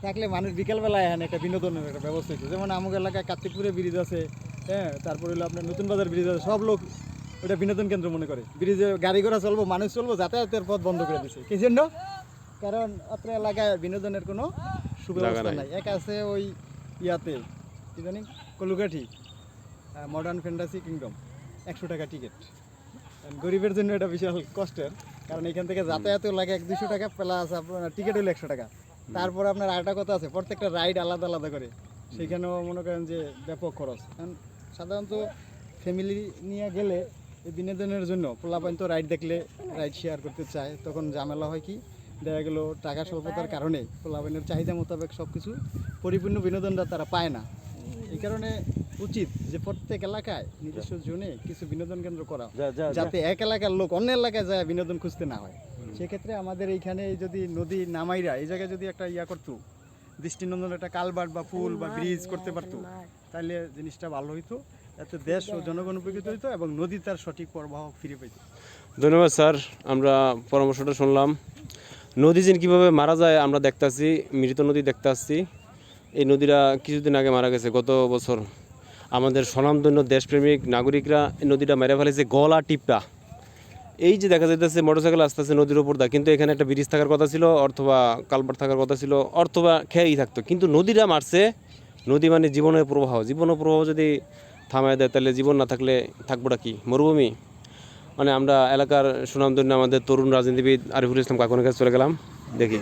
থাকলে মানুষ বিকেলবেলায় এখানে একটা বিনোদনের একটা ব্যবস্থা হয়েছে, যেমন আমাদের এলাকায় কার্তিকপুরে ব্রিজ আছে, হ্যাঁ, তারপরে হলো আপনার নতুন বাজার ব্রিজ আছে, সব লোক ওটা বিনোদন কেন্দ্র মনে করে। ব্রিজে গাড়ি ঘোড়া চলবো, মানুষ চলবো, যাতায়াতের পথ বন্ধ করে দিচ্ছে। কি জন্য? কারণ অত্র এলাকায় বিনোদনের কোনো সুব্যবস্থা নাই। এক আছে ওই ইয়াতে কি জানি কলুকাঠি মডার্ন ফ্যান্টাসি কিংডম, 100 টাকা টিকিট। গরিবের জন্য এটা বিশাল কষ্টের, কারণ এখান থেকে যাতায়াতেও লাগে 100-200 টাকা, প্লাস আপনার টিকিট হলো 100 টাকা। তারপর আপনার আরেকটা কথা আছে, প্রত্যেকটা রাইড আলাদা আলাদা করে, সেখানেও মনে করেন যে ব্যাপক খরচ। কারণ সাধারণত ফ্যামিলি নিয়ে গেলে এই বিনোদনের জন্য পোলাপাইন তো রাইড দেখলে রাইড শেয়ার করতে চায়, তখন ঝামেলা হয় কি, দেখা গেল টাকা স্বল্পতার কারণে পোলাপাইনের চাহিদা মোতাবেক সব কিছু পরিপূর্ণ বিনোদনটা তারা পায় না। এই কারণে উচিত যে প্রত্যেক এলাকায় নিজস্ব জোনে কিছু বিনোদন কেন্দ্র করা, যাতে এক এলাকার লোক অন্য এলাকায় যায় বিনোদন খুঁজতে না হয়। সেক্ষেত্রে আমাদের এইখানে যদি নদী নামাইরা এই জায়গায় যদি একটা ইয়া করতো, দৃষ্টিনন্দন একটা কালভার্ট বা পুল বা ব্রিজ করতে পারতো, তাহলে জিনিসটা ভালো হইতো, এতে দেশ ও জনগণ উপকৃত হইতো এবং নদী তার সঠিক প্রবাহ ফিরে পেত। ধন্যবাদ স্যার, আমরা পরামর্শটা শুনলাম। নদী যে কীভাবে মারা যায় আমরা দেখতেছি, মৃত নদী দেখতে আসছি। এই নদীরা কিছুদিন আগে মারা গেছে, গত বছর। আমাদের স্বনামধন্য দেশপ্রেমিক নাগরিকরা এই নদীটা মেরে ফেলেছে গলা টিপটা। এই যে দেখা যাইতেছে মোটরসাইকেল আসতে আসতে নদীর ওপর দা, কিন্তু এখানে একটা ব্রিজ থাকার কথা ছিল, অথবা কালভার্ট থাকার কথা ছিল, অথবা খেয়েই থাকতো, কিন্তু নদীটা মারছে। নদী মানে জীবনের প্রবাহ, জীবনের প্রবাহ যদি থামায় দেয় তাহলে জীবন না থাকলে থাকবোটা কি, মরুভূমি। মানে আমরা এলাকার সুনামধন্য আমাদের তরুণ রাজনীতিবিদ আরিফুল ইসলাম কাকুনের কাছে চলে গেলাম, দেখি।